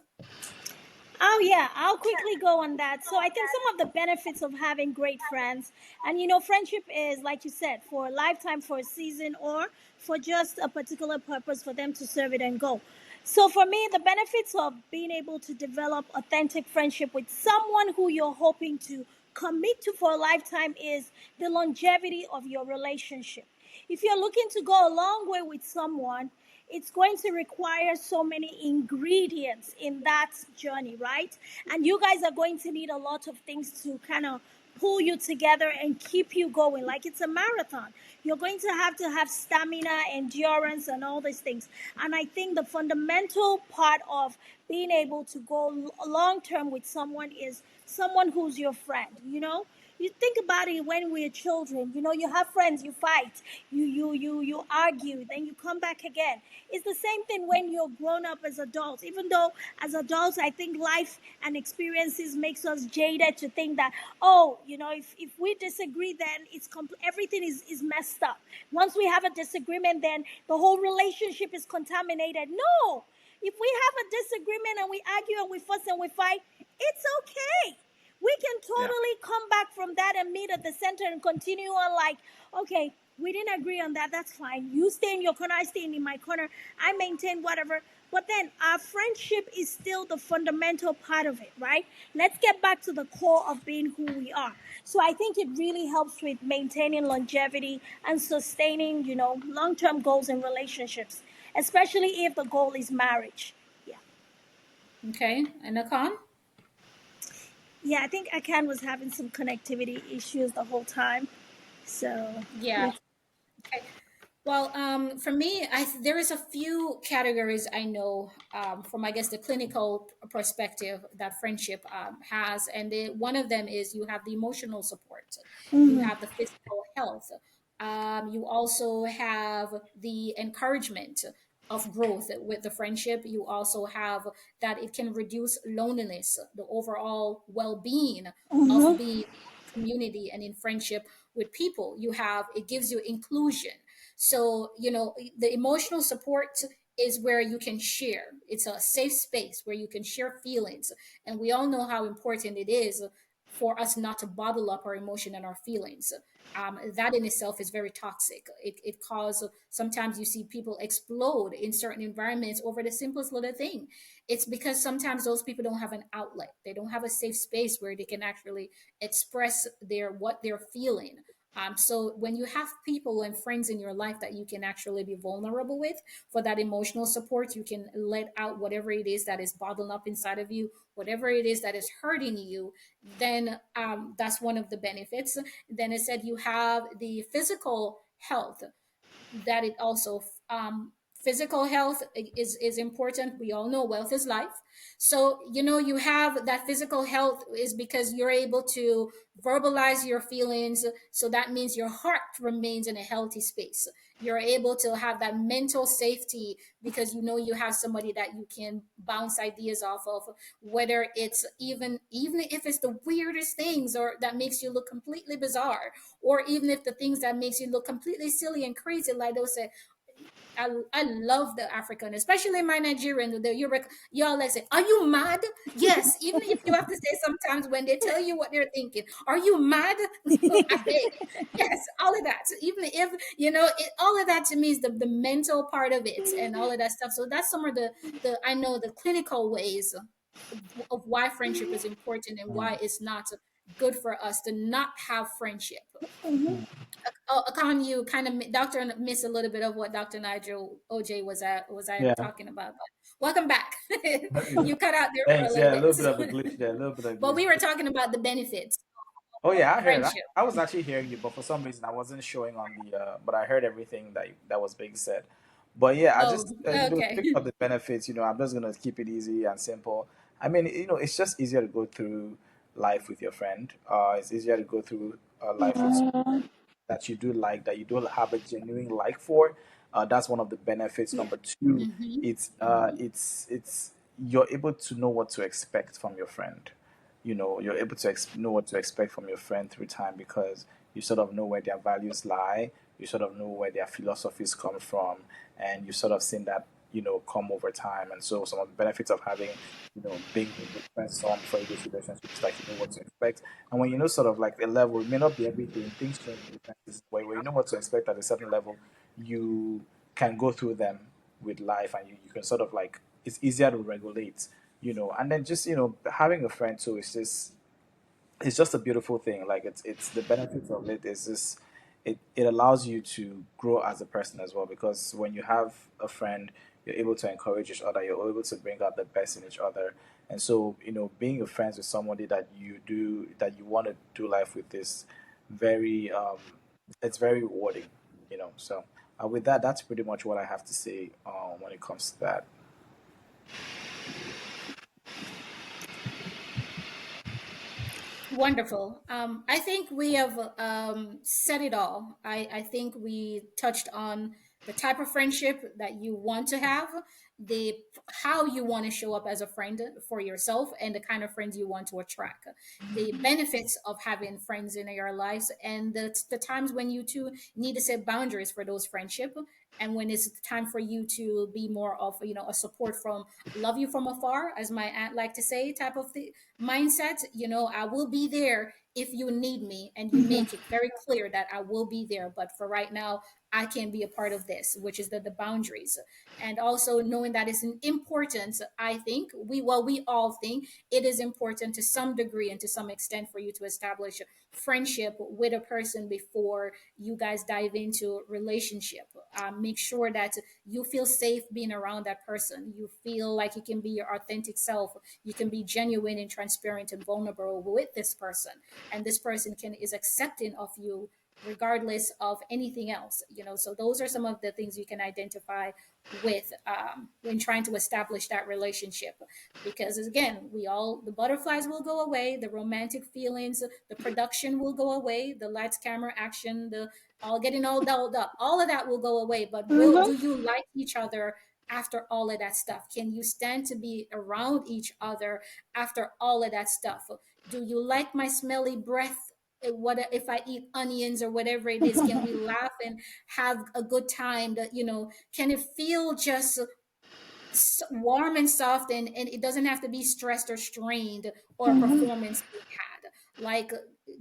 Oh, yeah, I'll quickly go on that. So, I think some of the benefits of having great friends, and friendship is, like you said, for a lifetime, for a season, or for just a particular purpose for them to serve it and go. So, for me, the benefits of being able to develop authentic friendship with someone who you're hoping to commit to for a lifetime is the longevity of your relationship. If you're looking to go a long way with someone, it's going to require so many ingredients in that journey, right? And you guys are going to need a lot of things to kind of pull you together and keep you going. Like it's a marathon. You're going to have stamina, endurance, and all these things. And I think the fundamental part of being able to go long term with someone is someone who's your friend, you think about it when we're children, you have friends, you fight, you argue, then you come back again. It's the same thing when you're grown up as adults, even though as adults I think life and experiences makes us jaded to think that, oh, if we disagree, then everything is messed up. Once we have a disagreement, then the whole relationship is contaminated. No, if we have a disagreement and we argue and we fuss and we fight, it's okay. We can Yeah. totally come back from that and meet at the center and continue on like, okay, we didn't agree on that. That's fine. You stay in your corner, I stay in my corner. I maintain whatever. But then our friendship is still the fundamental part of it, right? Let's get back to the core of being who we are. So I think it really helps with maintaining longevity and sustaining, long-term goals in relationships, especially if the goal is marriage. Yeah. Okay, and Akan? Yeah, I think Akan was having some connectivity issues the whole time. So Yeah. let's. Okay. Well, for me, there is a few categories I know from, I guess, the clinical perspective that friendship has, and one of them is you have the emotional support, you Mm-hmm. have the physical health, You also have the encouragement of growth with the friendship. You also have that it can reduce loneliness, the overall well-being of Mm-hmm. being in community and in friendship with people. You have it gives you inclusion. So, the emotional support is where you can share. It's a safe space where you can share feelings. And we all know how important it is for us not to bottle up our emotion and our feelings. That in itself is very toxic. It causes, sometimes you see people explode in certain environments over the simplest little thing. It's because sometimes those people don't have an outlet. They don't have a safe space where they can actually express what they're feeling. So when you have people and friends in your life that you can actually be vulnerable with for that emotional support, you can let out whatever it is that is bottling up inside of you, whatever it is that is hurting you. Then that's one of the benefits. Then it said you have the physical health, that it also physical health is important. We all know wealth is life. So you have that physical health is because you're able to verbalize your feelings. So that means your heart remains in a healthy space. You're able to have that mental safety because you have somebody that you can bounce ideas off of, whether it's even if it's the weirdest things or that makes you look completely bizarre, or even if the things that makes you look completely silly and crazy, like those say, I love the African, especially my Nigerian, the Europe. Y'all, let's say, are you mad? Yes, even if you have to say sometimes when they tell you what they're thinking, are you mad? I beg. Yes, all of that. So even if, all of that to me is the mental part of it and all of that stuff. So that's some of I know the clinical ways of why friendship is important and Mm. why it's not good for us to not have friendship. Mm-hmm. Mm. Oh, Akan, you kind of Doctor missed a little bit of what Dr. Nigel OJ was I Yeah. talking about. But welcome back. You cut out there for a Thanks. little Yeah, a bit, little bit of a glitch there. A little bit of a but glitch. we were talking about the benefits Oh of yeah, I heard. friendship. I was actually hearing you, but for some reason I wasn't showing on the. But I heard everything that was being said. But yeah, I Oh, just okay. speaking of the benefits, I'm just gonna keep it easy and simple. I mean, it's just easier to go through life with your friend. It's easier to go through life with that you do like, that you do have a genuine like for. That's one of the benefits. Number two, Hmm. it's you're able to know what to expect from your friend. You're able to know what to expect from your friend through time because you sort of know where their values lie. You sort of know where their philosophies come from, and you sort of seen that come over time. And so some of the benefits of having being a good friend, someone before you go to relationship is like you know what to expect. And when you know sort of like a level, it may not be everything. Things change in differences. Where you know what to expect at a certain level, you can go through them with life, and you can sort of like it's easier to regulate. And then just having a friend too is just it's just a beautiful thing. Like it's the benefits of it is just it allows you to grow as a person as well because when you have a friend, you're able to encourage each other. You're able to bring out the best in each other. And so being a friends with somebody that you want to do life with is very it's very rewarding. So with that, that's pretty much what I have to say when it comes to that. Wonderful. I think we have said it all. I think we touched on the type of friendship that you want to have, the how you want to show up as a friend for yourself, and the kind of friends you want to attract. The benefits of having friends in your lives, and the times when you two need to set boundaries for those friendship, and when it's time for you to be more of a support from love you from afar, as my aunt like to say, type of mindset. I will be there if you need me, and you make it very clear that I will be there, but for right now I can be a part of this, which is the boundaries. And also knowing that it's an important, I think we all think it is important to some degree and to some extent for you to establish friendship with a person before you guys dive into relationship. Make sure that you feel safe being around that person. You feel like you can be your authentic self. You can be genuine and transparent and vulnerable with this person, and this person can is accepting of you regardless of anything else. So those are some of the things you can identify with when trying to establish that relationship. Because again, the butterflies will go away, the romantic feelings, the production will go away, the lights, camera, action, the all getting all dolled up, all of that will go away. But will do Mm-hmm. you like each other after all of that stuff? Can you stand to be around each other after all of that stuff? Do you like my smelly breath? What if I eat onions or whatever it is? Can we laugh and have a good time? That can it feel just warm and soft, and it doesn't have to be stressed or strained or a Mm-hmm. performance being had. Like,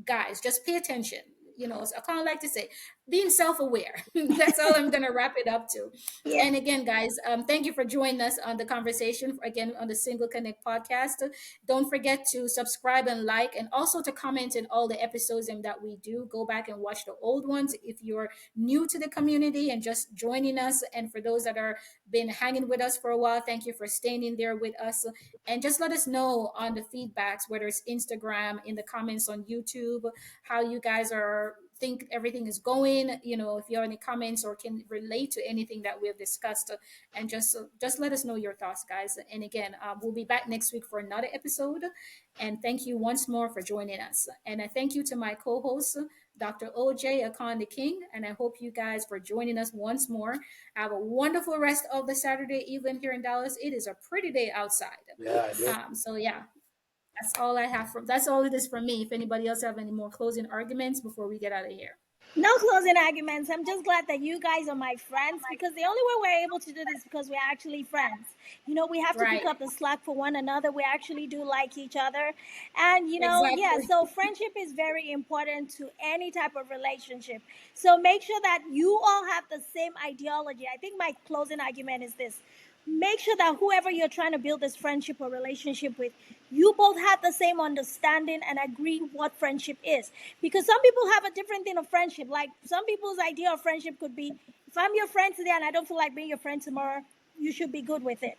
guys, just pay attention. So I kind of like to say being self-aware. That's all I'm gonna wrap it up to. Yeah. And again, guys, thank you for joining us on the conversation again on the Single Connect podcast. Don't forget to subscribe and like, and also to comment in all the episodes and that we do. Go back and watch the old ones if you're new to the community and just joining us. And for those that are been hanging with us for a while, thank you for staying in there with us. And just let us know on the feedbacks, whether it's Instagram, in the comments on YouTube, how you guys are think everything is going. If you have any comments or can relate to anything that we have discussed, and just let us know your thoughts, guys. And again, we'll be back next week for another episode. And thank you once more for joining us. And I thank you to my co-host, Dr. OJ Akan the King. And I hope you guys for joining us once more. Have a wonderful rest of the Saturday evening here in Dallas. It is a pretty day outside. Yeah, I do. So yeah, that's all it is from me. If anybody else have any more closing arguments before we get out of here. No closing arguments. I'm just glad that you guys are my friends, because the only way we're able to do this is because we're actually friends. We have to Right. pick up the slack for one another. We actually do like each other. And, yeah, Exactly. so friendship is very important to any type of relationship. So make sure that you all have the same ideology. I think my closing argument is this: make sure that whoever you're trying to build this friendship or relationship with, you both have the same understanding and agree what friendship is. Because some people have a different thing of friendship. Like, some people's idea of friendship could be, if I'm your friend today and I don't feel like being your friend tomorrow, you should be good with it.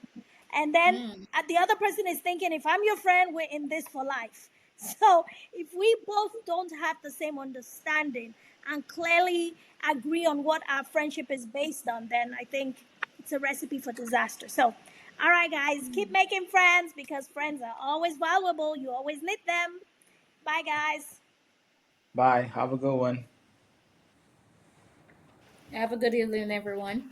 And then Mm. the other person is thinking, if I'm your friend, we're in this for life. So if we both don't have the same understanding and clearly agree on what our friendship is based on, then I think it's a recipe for disaster. So, all right, guys, keep making friends, because friends are always valuable. You always need them. Bye, guys. Bye. Have a good one. Have a good evening, everyone.